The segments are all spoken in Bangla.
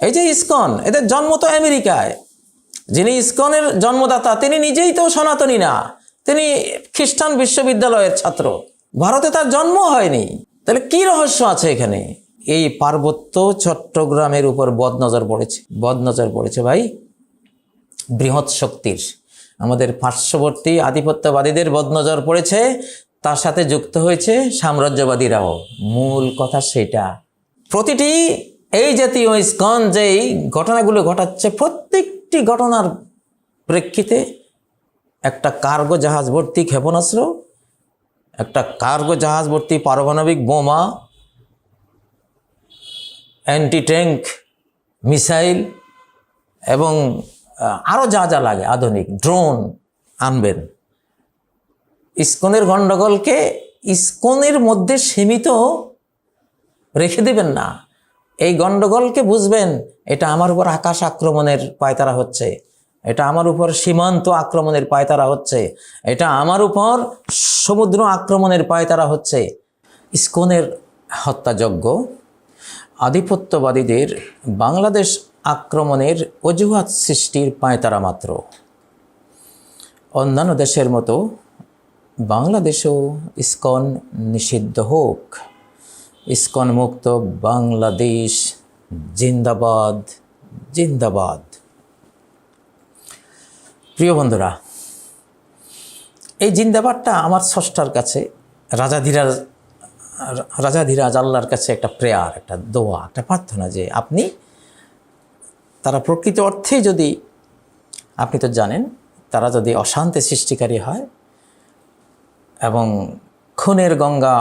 এই যে ইসকন, এদের জন্ম তো আমেরিকায়। যিনি ইসকনের জন্মদাতা তিনি নিজেই তো সনাতনী না, তিনি খ্রিস্টান বিশ্ববিদ্যালয়ের ছাত্র। ভারতে তার জন্ম হয়নি। তাহলে কি রহস্য আছে এখানে? এই পার্বত্য চট্টগ্রামের উপর বদনজর পড়েছে ভাই, বৃহৎ শক্তির। আমাদের পার্শ্ববর্তী আধিপত্যবাদীদের বদনজর পড়েছে, তার সাথে যুক্ত হয়েছে সাম্রাজ্যবাদীরাও। মূল কথা সেটা। প্রতিটি এই জাতীয় ইসকন যেই ঘটনাগুলো ঘটাচ্ছে, প্রত্যেকটি ঘটনার প্রেক্ষিতে একটা কার্গো জাহাজ ভর্তি ক্ষেপণাস্ত্র, একটা কার্গো জাহাজ ভর্তি পারমাণবিক বোমা, অ্যান্টি ট্যাঙ্ক মিসাইল এবং আরও যা যা লাগে আধুনিক ড্রোন আনবেন। ইসকনের গণ্ডগোলকে ইসকনের মধ্যে সীমিত রেখে দেবেন না। এই গণ্ডগোলকে বুঝবেন, এটা আমার উপর আকাশ আক্রমণের পায়তারা হচ্ছে, এটা আমার উপর সীমান্ত আক্রমণের পায়তারা হচ্ছে, এটা আমার উপর সমুদ্র আক্রমণের পায়তারা হচ্ছে। ইসকনের হত্যাযজ্ঞ আধিপত্যবাদীদের বাংলাদেশ আক্রমণের অজুহাত সৃষ্টির পায়তারা মাত্র। অন্যান্য দেশের মতো বাংলাদেশেও ইসকন নিষিদ্ধ হোক। ইসকন মুক্ত বাংলাদেশ জিন্দাবাদ, জিন্দাবাদ। প্রিয় বন্ধুরা, এই জিন্দাবাদটা আমার স্রষ্টার কাছে, রাজাধিরাজ আল্লাহর কাছে একটা প্রেয়ার, একটা দোয়া, একটা প্রার্থনা যে আপনি তারা প্রকৃত অর্থেই যদি, আপনি তো জানেন, তারা যদি অশান্তি সৃষ্টিকারী হয় এবং খুনের গঙ্গা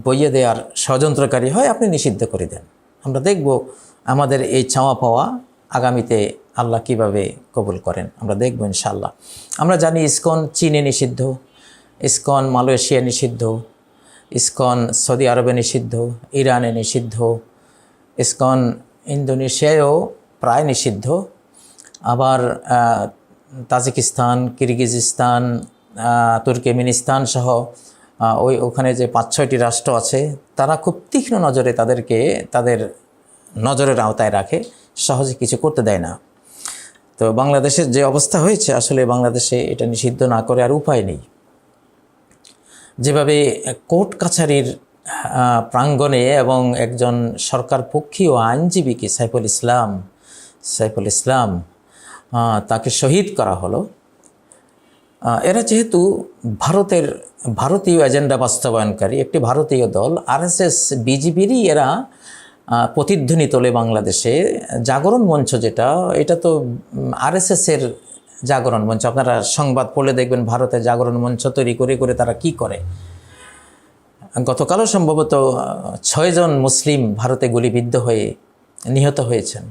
বইয়ে দেওয়ার ষড়যন্ত্রকারী হয়, আপনি নিষিদ্ধ করে দেন। আমরা দেখব আমাদের এই চাওয়া পাওয়া আগামীতে আল্লাহ কিভাবে কবুল করেন, আমরা দেখব ইনশাআল্লাহ। আমরা জানি ইসকন চীনে নিষিদ্ধ, ইসকন মালয়েশিয়া নিষিদ্ধ, ইসকন সৌদি আরবে নিষিদ্ধ, ইরানে নিষিদ্ধ, ইসকন ইন্দোনেশিয়ায়ও প্রায় নিষিদ্ধ। আবার তাজিকিস্তান, কিরগিজস্তান, তুর্কমেনিস্তান সহ ওখানে যে 5-6টি রাষ্ট্র আছে, তারা খুব তীক্ষ্ণ নজরে তাদেরকে তাদের নজরের আওতায় রাখে, সহজে কিছু করতে দেয় না। তো বাংলাদেশের যে অবস্থা হয়েছে, আসলে বাংলাদেশে এটা নিষিদ্ধ না করে আর উপায় নেই। যেভাবে কোর্ট কাছারির প্রাঙ্গণে এবং একজন সরকার পক্ষীয় আইনজীবীকে সাইফুল ইসলাম তাকে শহীদ করা হলো। এরা যেহেতু ভারতীয় এজেন্ডা বাস্তবায়নকারী একটি ভারতীয় দল, আরএসএস বিজেপিরই এরা প্রতিধ্বনি তোলে বাংলাদেশে। জাগরণ মঞ্চ যেটা, এটা তো আরএসএসের জাগরণ মঞ্চ। আপনারা সংবাদ পড়লে দেখবেন ভারতের জাগরণ মঞ্চ তৈরি করে তারা কি করে। গতকালও সম্ভবত 6 জন মুসলিম ভারতে গুলিবিদ্ধ হয়ে নিহত হয়েছেন।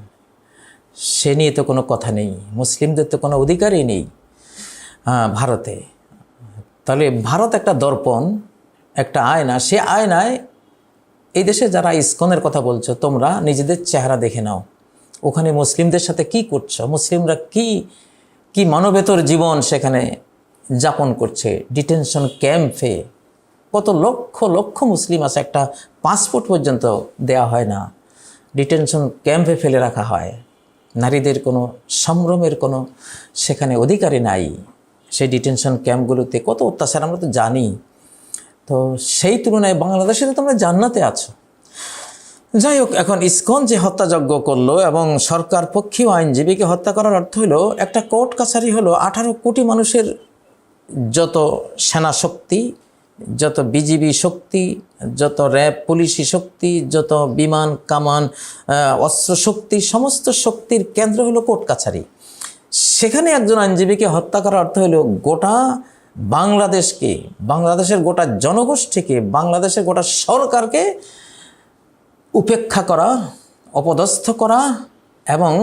সে নিয়ে তো কোনো কথা নেই, মুসলিমদের তো কোনো অধিকারই নেই ভারতে। তাহলে ভারত একটা দর্পণ, একটা আয়না। সে আয়নায় এই দেশে যারা ইসকনের কথা বলছো, তোমরা নিজেদের চেহারা দেখে নাও। ওখানে মুসলিমদের সাথে কি করছো, মুসলিমরা কি মানবেতর জীবন সেখানে যাপন করছে। ডিটেনশন ক্যাম্পে কত লক্ষ লক্ষ মুসলিম আছে, একটা পাসপোর্ট পর্যন্ত দেওয়া হয় না, ডিটেনশন ক্যাম্পে ফেলে রাখা হয়। নারীদের কোনো সম্ভ্রমের কোনো সেখানে অধিকারই নাই। সেই ডিটেনশন ক্যাম্পগুলোতে কত অত্যাচার আমরা তো জানি। তো সেই তুলনায় বাংলাদেশে তো তোমরা জান্নাতে আছো। যাই হোক, এখন ইসকন যে হত্যাযজ্ঞ করলো এবং সরকার পক্ষীয় আইনজীবীকে হত্যা করার অর্থ হলো, একটা কোর্ট কাছারি হলো 18 কোটি মানুষের যত সেনা শক্তি, যত বিজিবি শক্তি, যত র্যাব পুলিশি শক্তি, যত বিমান কামান অস্ত্র শক্তি, সমস্ত শক্তির কেন্দ্র হলো কোর্ট কাছারি। সেখানে একজন আইনজীবীকে হত্যা করার অর্থ হলো গোটা বাংলাদেশকে, বাংলাদেশের গোটা জনগোষ্ঠীকে, বাংলাদেশের গোটা সরকারকে উপেক্ষা করা, অপদস্থ করা এবং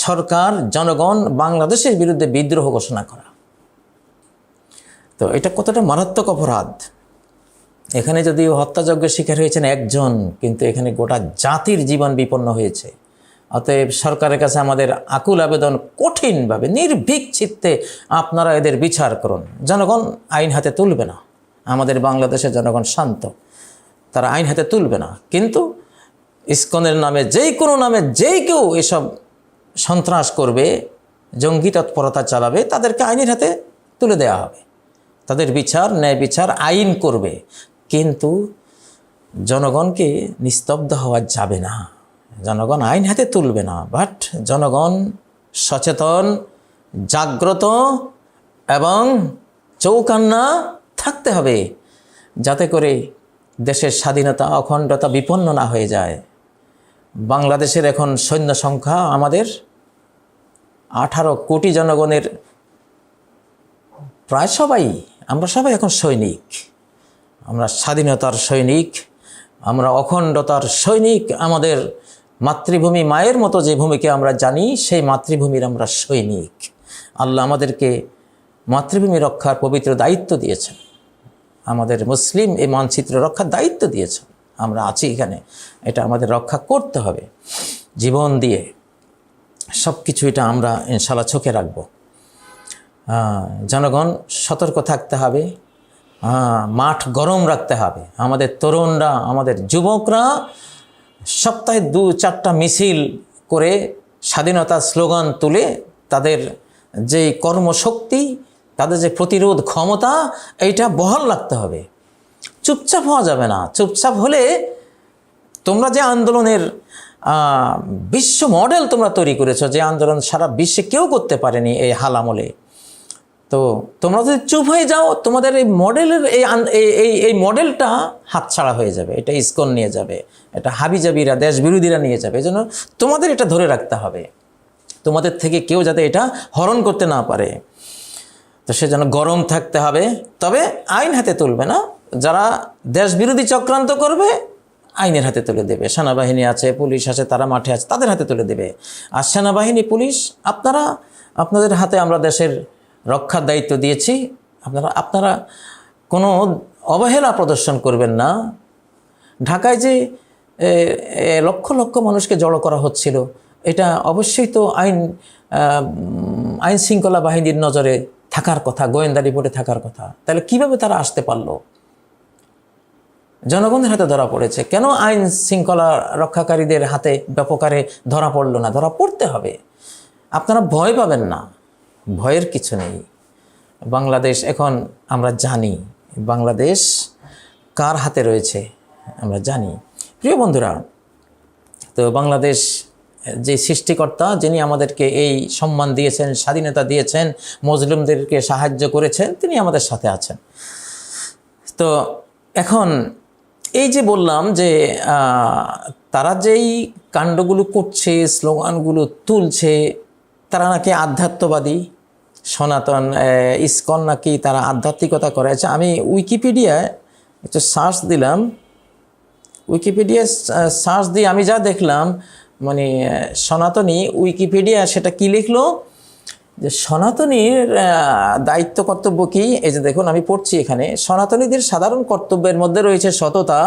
সরকার, জনগণ বাংলাদেশের বিরুদ্ধে বিদ্রোহ ঘোষণা করা। তো এটা কতটা মারাত্মক অপরাধ। এখানে যদিও হত্যাযজ্ঞের শিকার হয়েছেন একজন, কিন্তু এখানে গোটা জাতির জীবন বিপন্ন হয়েছে। অতএব সরকারের কাছে আমাদের আকুল আবেদন, কঠিনভাবে নির্ভীক চিত্তে আপনারা এদের বিচার করুন। জনগণ আইন হাতে তুলবে না, আমাদের বাংলাদেশের জনগণ শান্ত, তারা আইন হাতে তুলবে না, কিন্তু ইসকনের নামে কোনো নামে যেই কেউ এসব সন্ত্রাস করবে, জঙ্গি তৎপরতা চালাবে, তাদেরকে আইনের হাতে তুলে দেওয়া হবে। তাদের বিচার, ন্যায় বিচার আইন করবে। কিন্তু জনগণকে নিস্তব্ধ হওয়া যাবে না, জনগণ আইন হাতে তুলবে না। বাট জনগণ সচেতন, জাগ্রত এবং চৌকান্না থাকতে হবে, যাতে করে দেশের স্বাধীনতা, অখণ্ডতা বিপন্ন না হয়ে যায়। বাংলাদেশের এখন সৈন্য সংখ্যা আমাদের 18 কোটি জনগণের প্রায় সবাই, আমরা সবাই এখন সৈনিক। আমরা স্বাধীনতার সৈনিক, আমরা অখণ্ডতার সৈনিক। আমাদের মাতৃভূমি মায়ের মতো যে ভূমিকে আমরা জানি, সেই মাতৃভূমির আমরা সৈনিক। আল্লাহ আমাদেরকে মাতৃভূমি রক্ষার পবিত্র দায়িত্ব দিয়েছেন, আমাদের মুসলিম এই মানচিত্র রক্ষার দায়িত্ব দিয়েছেন। আমরা আছি এখানে, এটা আমাদের রক্ষা করতে হবে জীবন দিয়ে। সব কিছু এটা আমরা ইনশাআল্লাহ চোখে রাখব। জনগণ সতর্ক থাকতে হবে, মাঠ গরম রাখতে হবে। আমাদের তরুণরা, আমাদের যুবকরা সপ্তাহে 2-4টা মিছিল করে স্বাধীনতার স্লোগান তুলে তাদের যে কর্মশক্তি, তাদের যে প্রতিরোধ ক্ষমতা, এইটা বহাল রাখতে হবে। চুপচাপ হওয়া যাবে না। চুপচাপ হলে তোমরা যে আন্দোলনের বিশ্ব মডেল তোমরা তৈরি করেছো, যে আন্দোলন সারা বিশ্বে কেউ করতে পারেনি এই হাল আমলে, তো তোমরা যদি চুপ হয়ে যাও, তোমাদের এই মডেলের এই মডেলটা হাতছাড়া হয়ে যাবে। এটা ইসকন নিয়ে যাবে, এটা হাবিজাবিরা, দেশ বিরোধীরা নিয়ে যাবে। এই জন্য তোমাদের এটা ধরে রাখতে হবে, তোমাদের থেকে কেউ যাতে এটা হরণ করতে না পারে। তো সেজন্য গরম থাকতে হবে, তবে আইন হাতে তুলবে না। যারা দেশ বিরোধী চক্রান্ত করবে, আইনের হাতে তুলে দেবে। সেনাবাহিনী আছে, পুলিশ আছে, তারা মাঠে আছে, তাদের হাতে তুলে দেবে। আর সেনাবাহিনী, পুলিশ, আপনাদের হাতে আমরা দেশের রক্ষার দায়িত্ব দিয়েছি। আপনারা কোনো অবহেলা প্রদর্শন করবেন না। ঢাকায় যে লক্ষ লক্ষ মানুষকে জড়ো করা হচ্ছিল, এটা অবশ্যই তো আইন শৃঙ্খলা বাহিনীর নজরে থাকার কথা, গোয়েন্দা রিপোর্টে থাকার কথা। তাহলে কিভাবে তারা আসতে পারলো? জনগণের হাতে ধরা পড়েছে, কেন আইন শৃঙ্খলা রক্ষাকারীদের হাতে ব্যাপকারে ধরা পড়লো না? ধরা পড়তে হবে। আপনারা ভয় পাবেন না, ভয়ের কিছু নেই। বাংলাদেশ এখন আমরা জানি, বাংলাদেশ কার হাতে রয়েছে আমরা জানি। প্রিয় বন্ধুরা, তো বাংলাদেশ যে সৃষ্টিকর্তা, যিনি আমাদেরকে এই সম্মান দিয়েছেন, স্বাধীনতা দিয়েছেন, মুসলিমদেরকে সাহায্য করেছেন, তিনি আমাদের সাথে আছেন। তো এখন এই যে বললাম যে তারা যেই কাণ্ডগুলো করছে, স্লোগানগুলো তুলছে, তারা নাকি আধ্যাত্মবাদী, সনাতন ইসকন নাকি তারা আধ্যাত্মিকতা করে। আচ্ছা, আমি উইকিপিডিয়ায় একটু সার্চ দিলাম, উইকিপিডিয়া সার্চ দিয়ে আমি যা দেখলাম, মানে সনাতনী উইকিপিডিয়া সেটা কি লিখলো, যে সনাতনীর দায়িত্ব কর্তব্য কি। এই যে দেখুন, আমি পড়ছি এখানে, সনাতনীদের সাধারণ কর্তব্যের মধ্যে রয়েছে সততা,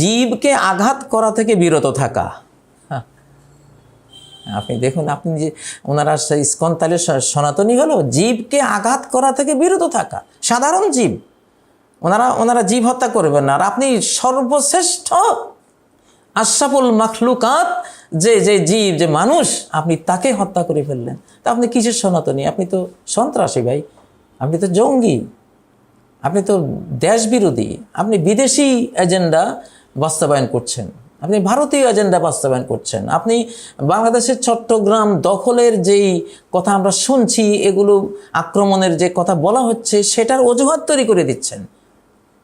জীবকে আঘাত করা থেকে বিরত থাকা। আপনি দেখুন, আপনি যে ওনারা ইসকন, তাহলে সনাতনী হলো জীবকে আঘাত করা থেকে বিরত থাকা। সাধারণ জীব, ওনারা জীব হত্যা করবেন না। আর আপনি সর্বশ্রেষ্ঠ আশরাফুল মাখলুকাত যে জীব, যে মানুষ, আপনি তাকে হত্যা করে ফেললেন। তা আপনি কিসের সনাতনী? আপনি তো সন্ত্রাসী ভাই, আপনি তো জঙ্গি, আপনি তো দেশ বিরোধী, আপনি বিদেশি এজেন্ডা বাস্তবায়ন করছেন, আপনি ভারতীয় এজেন্ডা বাস্তবায়ন করছেন। আপনি বাংলাদেশের চট্টগ্রাম দখলের যেই কথা আমরা শুনছি, এগুলো আক্রমণের যে কথা বলা হচ্ছে, সেটার অজুহাত তৈরি করে দিচ্ছেন।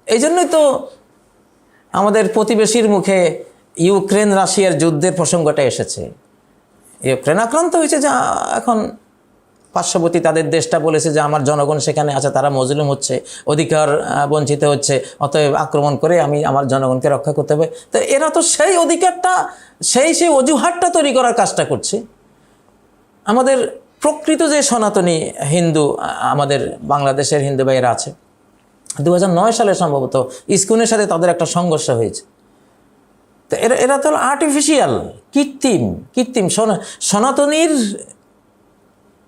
এই জন্যই তো আমাদের প্রতিবেশীর মুখে ইউক্রেন রাশিয়ার যুদ্ধের প্রসঙ্গটা এসেছে। ইউক্রেন আক্রান্ত হয়েছে, যা এখন পার্শ্ববর্তী তাদের দেশটা বলেছে যে আমার জনগণ সেখানে আছে, তারা মজলুম হচ্ছে, অধিকার বঞ্চিত হচ্ছে, অতএব আক্রমণ করে আমি আমার জনগণকে রক্ষা করতে হবে। তো এরা তো সেই অধিকারটা, সেই অজুহাতটা তৈরি করার কাজটা করছে। আমাদের প্রকৃত যে সনাতনী হিন্দু, আমাদের বাংলাদেশের হিন্দু ভাইয়েরা আছে, 2009 সালে সম্ভবত ইসকনের সাথে তাদের একটা সংঘর্ষ হয়েছে। তো এরা তো আর্টিফিশিয়াল, কৃত্রিম সনাতনীর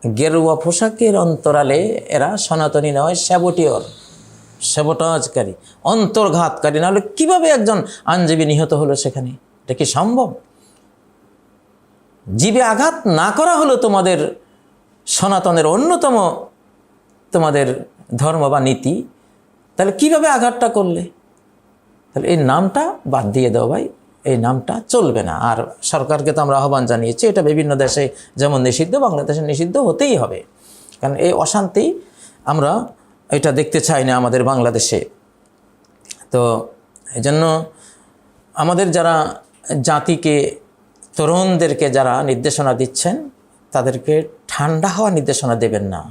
গেরুয়া পোশাকের অন্তরালে এরা সনাতনী নয়, স্যাবোটাজকারী, অন্তর্ঘাতকারী। নাহলে কীভাবে একজন আইনজীবী নিহত হলো সেখানে? এটা কি সম্ভব? জীবে আঘাত না করা হলো তোমাদের সনাতনের অন্যতম তোমাদের ধর্ম বা নীতি, তাহলে কিভাবে আঘাতটা করলে? তাহলে এই নামটা বাদ দিয়ে দাও ভাই, এই নামটা চলবে না। আর সরকারকে তো আমরা আহ্বান জানিয়েছি, এটা বিভিন্ন দেশে যেমন নিষিদ্ধ, বাংলাদেশে নিষিদ্ধ হতেই হবে, কারণ এই অশান্তি আমরা এটা দেখতে চাই না আমাদের বাংলাদেশে। তো এই জন্য আমাদের যারা জাতিকে, তরুণদেরকে যারা নির্দেশনা দিচ্ছেন, তাদেরকে ঠান্ডা হওয়ার নির্দেশনা দেবেন না,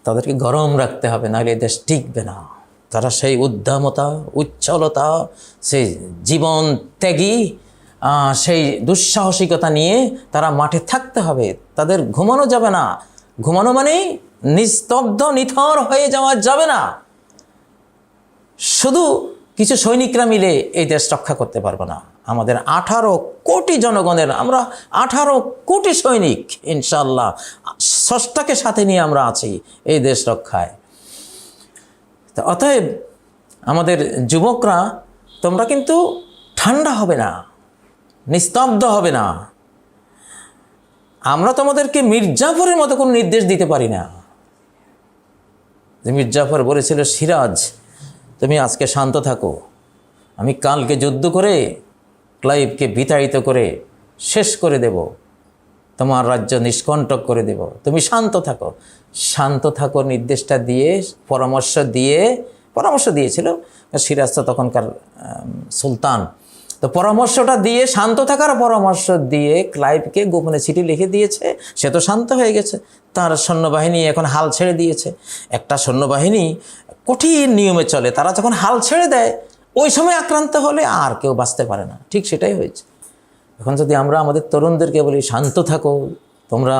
তাদেরকে গরম রাখতে হবে, নাহলে এই দেশ টিকবে না। তারা সেই উদ্দামতা, উচ্ছলতা, সেই জীবন ত্যাগী, সেই দুঃসাহসিকতা নিয়ে তারা মাঠে থাকতে হবে। তাদের ঘুমানো যাবে না। ঘুমানো মানেই নিস্তব্ধ, নিথর হয়ে যাওয়া যাবে না। শুধু কিছু সৈনিকরা মিলে এই দেশ রক্ষা করতে পারবে না। আমাদের 18 কোটি জনগণের, আমরা 18 কোটি সৈনিক, ইনশাআল্লাহ স্রষ্টাকে সাথে নিয়ে আমরা আছি এই দেশ রক্ষায়। তো অতএব আমাদের যুবকরা, তোমরা কিন্তু ঠান্ডা হবে না, নিস্তব্ধ হবে না। আমরা তোমাদেরকে মির্জাফরের মতো কোনো নির্দেশ দিতে পারি না। যে মির্জাফর বলেছিল, সিরাজ তুমি আজকে শান্ত থাকো, আমি কালকে যুদ্ধ করে ক্লাইভকে বিতাড়িত করে শেষ করে দেব, তোমার রাজ্য নিষ্কণ্টক করে দেব, তুমি শান্ত থাকো। শান্ত থাকো নির্দেশটা দিয়ে, পরামর্শ দিয়েছিল সিরাজ তো তখনকার সুলতান। তো পরামর্শটা দিয়ে, শান্ত থাকার পরামর্শ দিয়ে ক্লাইভকে গোপনে চিঠি লিখে দিয়েছে। সে তো শান্ত হয়ে গেছে, তার সৈন্যবাহিনী এখন হাল ছেড়ে দিয়েছে। একটা সৈন্যবাহিনী কঠিন নিয়মে চলে, তারা যখন হাল ছেড়ে দেয়, ওই সময় আক্রান্ত হলে আর কেউ বাঁচতে পারে না। ঠিক সেটাই হয়েছে। এখন যদি আমরা আমাদের তরুণদেরকে বলি শান্ত থাকো, তোমরা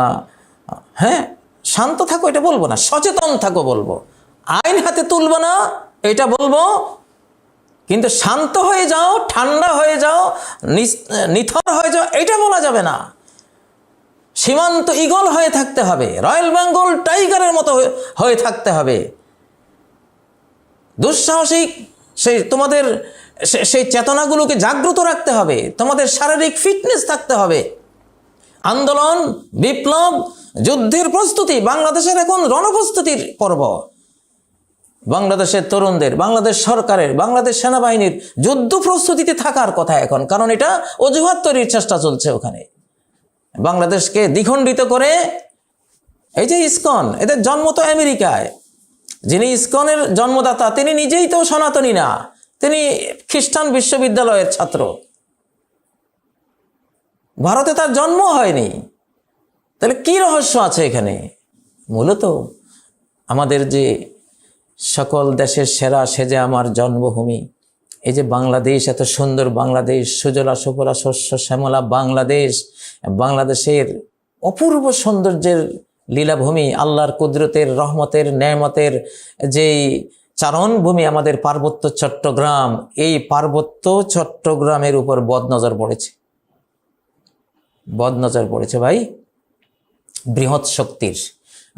শান্ত থাকো, এটা বলবো না, সচেতন থাকো বলবো, আইন হাতে তুলবো না এটা বলবো, কিন্তু শান্ত হয়ে যাও, ঠান্ডা হয়ে যাও, নিথর হয়ে যাও এটা বলা যাবে না। সীমান্ত ঈগল হয়ে থাকতে হবে, রয়্যাল বেঙ্গল টাইগারের মতো হয়ে থাকতে হবে। দুঃসাহসিক তোমাদের সেই চেতনাগুলোকে জাগ্রত রাখতে হবে, তোমাদের শারীরিক ফিটনেস থাকতে হবে। আন্দোলন, বিপ্লব, যুদ্ধের প্রস্তুতি, বাংলাদেশের এখন রণপ্রস্তুতির পর্ব। বাংলাদেশের তরুণদের, বাংলাদেশ সরকারের, বাংলাদেশ সেনাবাহিনীর যুদ্ধ প্রস্তুতিতে থাকার কথা এখন, কারণ এটা অজুহাত তৈরির চেষ্টা চলছে ওখানে। বাংলাদেশকে দ্বিখণ্ডিত করে, এই যে ইসকন, এদের জন্ম তো আমেরিকায়, যিনি ইসকনের জন্মদাতা তিনি নিজেই তো সনাতনী না, তিনি খ্রিস্টান বিশ্ববিদ্যালয়ের ছাত্র, ভারতে তার জন্ম হয়নি। তাহলে কি রহস্য আছে এখানে? মূলত আমাদের যে সকল দেশের সেরা, সে যে আমার জন্মভূমি, এই যে বাংলাদেশ, এত সুন্দর বাংলাদেশ, সুজলা সুফলা শস্য শ্যামলা বাংলাদেশ, বাংলাদেশের অপূর্ব সৌন্দর্যের লীলাভূমি, আল্লাহর কুদরতের, রহমতের, নেয়ামতের যেই চারণভূমি আমাদের পার্বত্য চট্টগ্রাম, এই পার্বত্য চট্টগ্রামের উপর বদনজর পড়েছে ভাই, বৃহৎ শক্তির,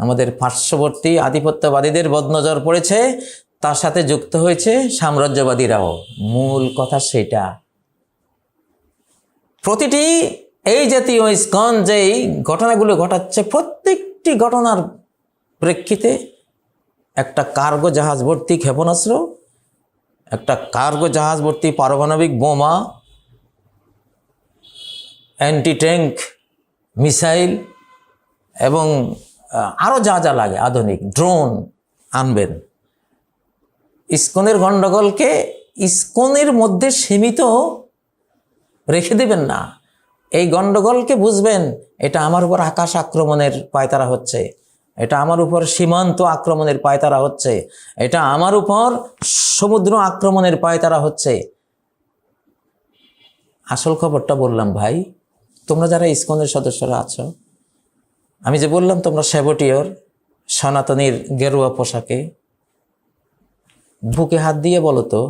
আমাদের পার্শ্ববর্তী আধিপত্যবাদীদের বদনজর পড়েছে, তার সাথে যুক্ত হয়েছে সাম্রাজ্যবাদীরাও। মূল কথা সেটা। প্রতিটি এই জাতীয় ইসকন যেই ঘটনাগুলো ঘটাচ্ছে, প্রত্যেকটি ঘটনার প্রেক্ষিতে একটা কার্গো জাহাজ ভর্তি ক্ষেপণাস্ত্র, একটা কার্গো জাহাজ ভর্তি পারমাণবিক বোমা, অ্যান্টি ট্যাঙ্ক মিসাইল এবং আরও যা যা লাগে আধুনিক ড্রোন আনবেন। ইসকনের গণ্ডগোলকে ইসকনের মধ্যে সীমিত রেখে দেবেন না। এই গণ্ডগোলকে বুঝবেন, এটা আমার উপর আকাশ আক্রমণের পায়তারা হচ্ছে, এটা আমার উপর সীমান্ত আক্রমণের পায়তারা হচ্ছে, এটা আমার উপর সমুদ্র আক্রমণের পায়তারা হচ্ছে। আসল খবরটা বললাম ভাই, তোমরা যারা ইসকনের সদস্যরা আছো, আমি যে বললাম তোমরা সেবটিয়র, সনাতনীর গেরুয়া পোশাকে, বুকে হাত দিয়ে বলো তো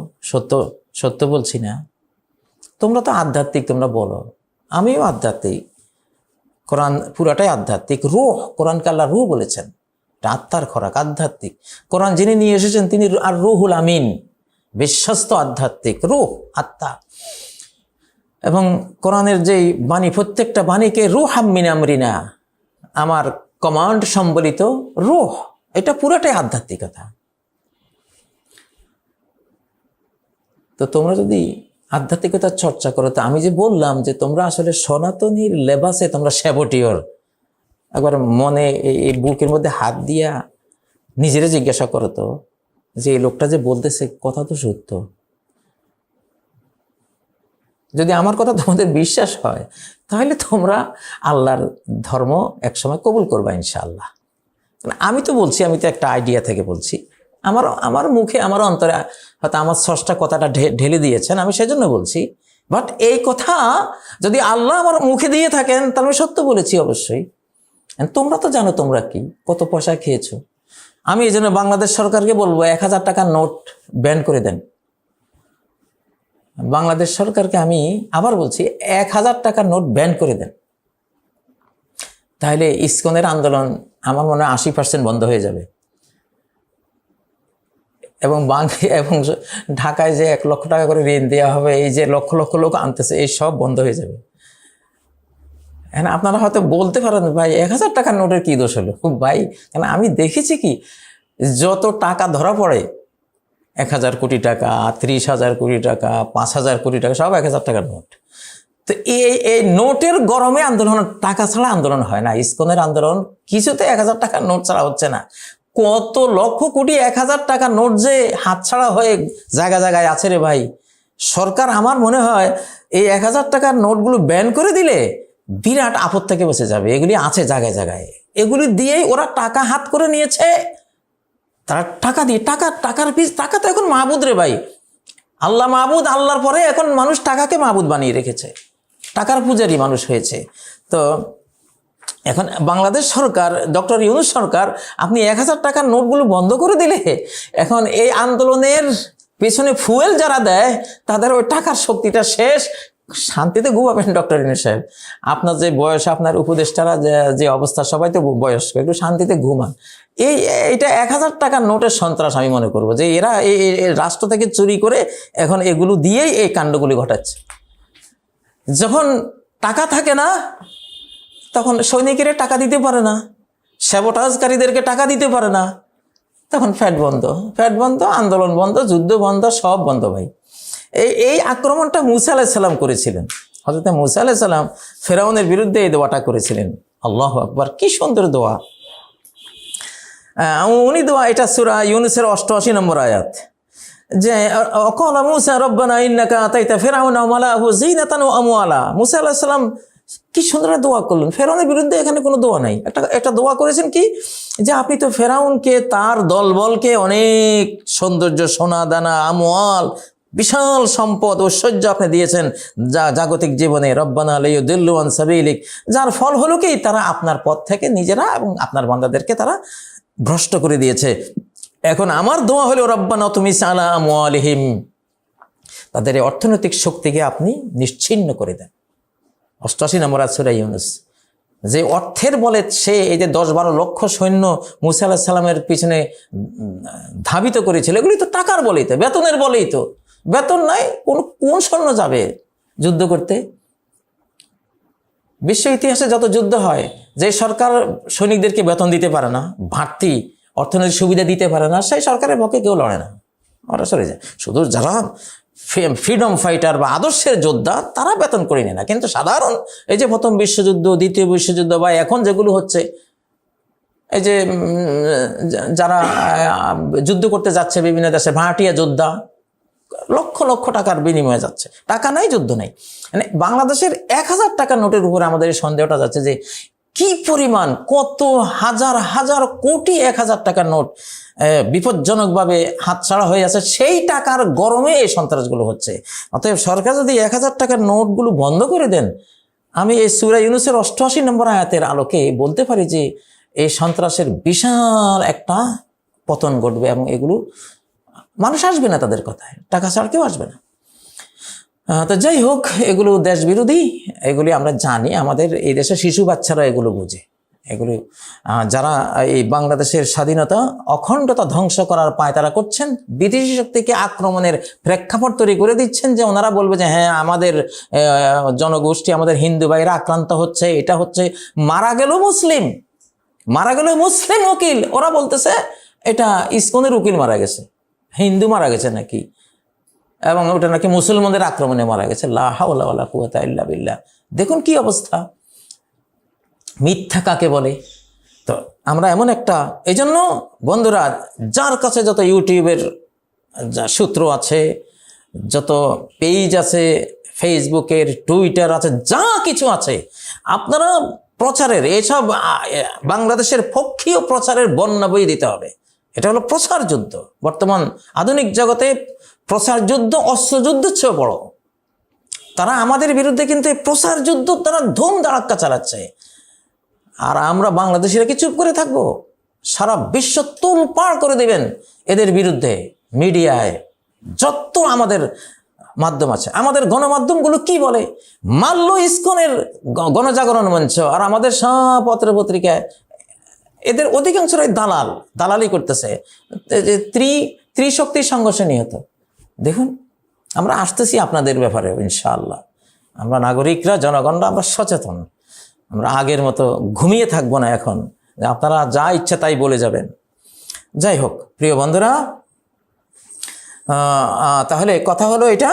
সত্য বলছি না? তোমরা তো আধ্যাত্মিক, তোমরা বলো, আমিও আধ্যাত্মিক, কোরআন পুরাটাই আধ্যাত্মিক। রূহ, কোরআনকে আল্লাহ রূহ বলেছেন, এটা আত্মার খোরাক, আধ্যাত্মিক। কোরআন যিনি নিয়ে এসেছেন তিনি আর রুহুল আমিন, বিশ্বস্ত আধ্যাত্মিক রূহ, আত্মা। এবং কোরআনের যেই বাণী, প্রত্যেকটা বাণীকে রূহাম মিন আমরিনা, আমার কমান্ড সম্বলিত রূহ, এটা পুরোটাই আধ্যাত্মিকতা। তো তোমরা যদি আধ্যাত্মিকতার চর্চা করো, তো আমি যে বললাম যে তোমরা আসলে সনাতনীর লেবাসে তোমরা স্যাবটিয়র, একবার মনে এই বুকের মধ্যে হাত দিয়া নিজেরা জিজ্ঞাসা করো তো যে এই লোকটা যে বলতেছে কথা তো সত্য। যদি আমার কথা তোমাদের বিশ্বাস হয়, তাহলে তোমরা আল্লাহর ধর্ম একসময় কবুল করবা ইনশাআল্লাহ। আমি তো বলছি, আমি তো একটা আইডিয়া থেকে বলছি, আমার মুখে, আমার অন্তরে হয়তো আমার স্রষ্টা কথাটা ঢেলে দিয়েছেন, আমি সেজন্য বলছি। বাট এই কথা যদি আল্লাহ আমার মুখে দিয়ে থাকেন, তাহলে আমি সত্য বলেছি অবশ্যই। তোমরা তো জানো তোমরা কি কত পয়সা খেয়েছো। আমি এই জন্য বাংলাদেশ সরকারকে বলবো 1000 টাকার নোট ব্যান করে দেন। বাংলাদেশ সরকারকে আমি আবার বলছি 1000 টাকার নোট ব্যান করে দেন, তাহলে ইসকনের আন্দোলন আমার মনে হয় 80% বন্ধ হয়ে যাবে। এবং এবং ঢাকায় যে 1 লক্ষ টাকা করে ঋণ দেওয়া হবে, এই যে লক্ষ লক্ষ লোক আনতেছে, এই সব বন্ধ হয়ে যাবে। হ্যাঁ, আপনারা হয়তো বলতে পারেন ভাই 1000 টাকার নোটের কি দোষ হলো ভাই, কেন আমি দেখেছি কি যত টাকা ধরা পড়ে 1000 কোটি টাকা, 30,000 কোটি টাকা, 5,000 কোটি টাকা, সব 1000 টাকার নোট। তো এই নোটের গরমে আন্দোলন, টাকা ছাড়া আন্দোলন হয় না। ইসকনের আন্দোলন কিছুতে 1000 টাকার নোট ছাড়া হচ্ছে না। কত লক্ষ কোটি 1000 টাকার নোট যে হাতছাড়া হয়ে জায়গা জায়গায় আছে রে ভাই। সরকার আমার মনে হয় এই 1000 টাকার নোটগুলো ব্যান করে দিলে বিরাট আপদ থেকে বসে যাবে। এগুলি আছে জায়গায় জায়গায়, এগুলি দিয়েই ওরা টাকা হাত করে নিয়েছে। তারা টাকা দিয়ে টাকার পিস, টাকা তো এখন মাহবুদ রে ভাই। আল্লাহ মাহবুদ, আল্লাহর পরে এখন মানুষ টাকাকে মাহবুদ বানিয়ে রেখেছে, টাকার পূজারী মানুষ হয়েছে। তো এখন বাংলাদেশ সরকার, ডক্টর ইউনূস সরকার, আপনি 1000 টাকার নোটগুলো বন্ধ করে দিলে এখন এই আন্দোলনের পেছনে ফুয়েল যারা দেয় তাদের ওই টাকার শক্তিটা শেষ। শান্তিতে ঘুমাবেন ডক্টর ইউনূস সাহেব। আপনার যে বয়স, আপনার উপদেষ্টারা যে অবস্থা, সবাই তো বয়স্ক, একটু শান্তিতে ঘুমান। এইটা 1000 টাকার নোটের সন্ত্রাস আমি মনে করবো, যে এরা এই রাষ্ট্র থেকে চুরি করে এখন এগুলো দিয়েই এই কাণ্ডগুলি ঘটাচ্ছে। যখন টাকা থাকে না, তখন সৈনিকেরা টাকা দিতে পারে না, স্যাবোটাজকারীদেরকে টাকা দিতে পারে না, তখন ফ্যাট বন্ধ, আন্দোলন বন্ধ, যুদ্ধ বন্ধ, সব বন্ধ ভাই। এই আক্রমণটা মুসা আলাইহিস সালাম করেছিলেন। হযরত মুসা আলাইহিস সালাম ফেরাউনের বিরুদ্ধে এই দোয়াটা করেছিলেন। আল্লাহু আকবার, কি সুন্দর দোয়া। উনি দোয়া, এটা সূরা ইউনূসের 88 নম্বর আয়াত, যে অকালা মুসা রব্বানা ইন্নাকা আতাইতা ফিরআউনা ওয়া মালাহু যিনাতান ওয়া আমওয়ালা। মুসা আলাইহিস সালাম কি সুন্দর দোয়া করলেন। ফেরাউনের বিরুদ্ধে এখানে কোনো দোয়া নাই, একটা দোয়া করেছেন কি, যে আপনি তো ফেরাউনকে, তার দলবলকে অনেক সৌন্দর্য, সোনা দানা, আমওয়াল, বিশাল সম্পদ, ঐশ্বর্য আপনি দিয়েছেন যা জাগতিক জীবনে। রব্বানা লিয়ুদিল্লু আন সাবিলিক, যার ফল হলো কি তারা আপনার পথ থেকে নিজেরা এবং আপনার বান্দাদেরকে তারা ভ্রষ্ট করে দিয়েছে। এখন আমার দোয়া হলো রব্বানা তুমিস আলা আমওয়ালিহিম, তাদের এই অর্থনৈতিক শক্তিকে আপনি নিশ্চিহ্ন করে দেন। 88 নম্বর সূরা ইউনূস। যে অর্থের বলে সে এই যে 10-12 লক্ষ সৈন্য মুসা আলাইহিস সালামের পিছনে ধাবিত করেছিল, এগুলি তো টাকার বলেই তো, বেতনের বলেই তো। বেতন নাই, কোন সৈন্য যাবে যুদ্ধ করতে? বিশ্ব ইতিহাসে যত যুদ্ধ হয়, যে সরকার সৈনিকদেরকে বেতন দিতে পারে না, বাড়তি অর্থনৈতিক সুবিধা দিতে পারে না, সেই সরকারের পক্ষে কেউ লড়ে না, ওরা সরে যায়। শুধু যারা ফ্রিডম ফাইটার বা আদর্শের যোদ্ধা তারা বেতন করে নেয় না। কিন্তু সাধারণ এই যে প্রথম বিশ্বযুদ্ধ, দ্বিতীয় বিশ্বযুদ্ধ, বা এখন যেগুলো হচ্ছে, এই যে যারা যুদ্ধ করতে যাচ্ছে বিভিন্ন দেশে, ভাড়াটিয়া যোদ্ধা, লক্ষ লক্ষ টাকার বিনিময়ে যাচ্ছে, টাকা নাই, যুদ্ধ নাই। মানে বাংলাদেশের 1000 টাকার নোটের উপরে আমাদের এই সন্দেহটা যাচ্ছে যে কি পরিমাণ, কত হাজার হাজার কোটি 1000 টাকার নোট বিপজ্জনকভাবে হাতছাড়া হয়ে আছে। সেই টাকার গরমে এই সন্ত্রাসগুলো হচ্ছে। অতএব সরকার যদি 1000 টাকার নোটগুলো বন্ধ করে দেন, আমি এই সূরা ইউনূসের 88 নম্বর আয়াতের আলোকে বলতে পারি যে এই সন্ত্রাসের বিশাল একটা পতন ঘটবে, এবং এগুলো মানুষ আসবে না তাদের কথায়, টাকা ছাড়া কেউ আসবে না। তো যাই হোক, এগুলো দেশ বিরোধী, এগুলি আমরা জানি, আমাদের এই দেশে শিশু বাচ্চারা এগুলো বুঝে। এগুলি যারা এই বাংলাদেশের স্বাধীনতা অখণ্ডতা ধ্বংস করার পায়তারা করছেন, বিদেশি শক্তিকে আক্রমণের প্রেক্ষাপট তৈরি করে দিচ্ছেন, যে ওনারা বলবে যে হ্যাঁ আমাদের জনগোষ্ঠী, আমাদের হিন্দু ভাইরা আক্রান্ত হচ্ছে, এটা হচ্ছে। মারা গেল মুসলিম উকিল, ওরা বলতেছে এটা ইসকনের উকিল মারা গেছে, হিন্দু মারা গেছে নাকি, এবং ওটা নাকি মুসলমানদের আক্রমণে মারা গেছে। লা হাওলা ওয়ালা কুওয়াতা ইল্লা বিল্লাহ। দেখুন কি অবস্থা, মিথ্যা কাকে বলে। তো আমরা এমন একটা, এই জন্য বন্ধুরা, যার কাছে যত ইউটিউবের সূত্র আছে, যত পেজ আছে, ফেসবুকের, টুইটার আছে, যা কিছু আছে, আপনারা প্রচারের এসব বাংলাদেশের পক্ষীয় প্রচারের বন্যা বই দিতে হবে। এটা হলো প্রচার যুদ্ধ। বর্তমান আধুনিক জগতে প্রচার যুদ্ধ অস্ত্রযুদ্ধের চেয়ে বড়। তারা আমাদের বিরুদ্ধে কিন্তু এই প্রচার যুদ্ধ তারা ধুম ধাড়াক্কা চালাচ্ছে, আর আমরা বাংলাদেশিরা কি চুপ করে থাকবো? সারা বিশ্ব তোলপাড় করে দেবেন এদের বিরুদ্ধে। মিডিয়ায় যত আমাদের মাধ্যম আছে, আমাদের গণমাধ্যমগুলো কি বলে, মাল্য ইসকনের গণজাগরণ মঞ্চ আর আমাদের সব পত্র পত্রিকায় এদের অধিকাংশরাই দালালি করতেছে, যে ত্রিশক্তির সংঘর্ষে নিহত। দেখুন, আমরা আসতেছি আপনাদের ব্যাপারে ইনশাআল্লাহ। আমরা নাগরিকরা, জনগণরা আমরা সচেতন। আমরা আগের মতো ঘুমিয়ে থাকবো না এখন, আপনারা যা ইচ্ছা তাই বলে যাবেন। যাই হোক প্রিয় বন্ধুরা, তাহলে কথা হলো এটা,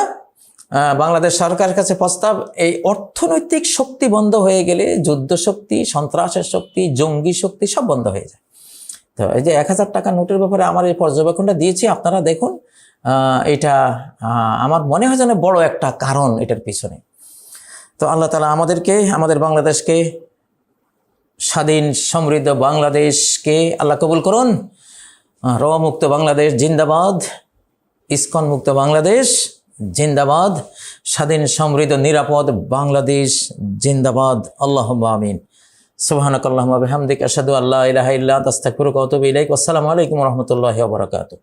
বাংলাদেশ সরকারের কাছে প্রস্তাব, এই অর্থনৈতিক শক্তি বন্ধ হয়ে গেলে যুদ্ধ শক্তি, সন্ত্রাসের শক্তি, জঙ্গি শক্তি সব বন্ধ হয়ে যায়। তো এই যে 1000 টাকা নোটের ব্যাপারে আমার এই পর্যবেক্ষণটা দিয়েছি, আপনারা দেখুন। এটা আমার মনে হয় যেন বড় একটা কারণ এটার পিছনে। তো আল্লাহ তাআলা আমাদেরকে, আমাদের বাংলাদেশকে, স্বাধীন সমৃদ্ধ বাংলাদেশকে আল্লাহ কবুল করুন। র মুক্ত বাংলাদেশ জিন্দাবাদ, ইসকন মুক্ত বাংলাদেশ জিন্দাবাদ, স্বাধীন সমৃদ্ধ নিরাপদ বাংলাদেশ জিন্দাবাদ। আল্লাহুম্মা আমিন। সুবহানাকাল্লাহুম্মা বিহামদিকা আশহাদু আল্লা ইলাহা ইল্লা আনতা আস্তাগফিরুকা ওয়া আতুবু ইলাইক। আসসালামু আলাইকুম ওয়া রাহমাতুল্লাহি ওয়া বারাকাতুহু।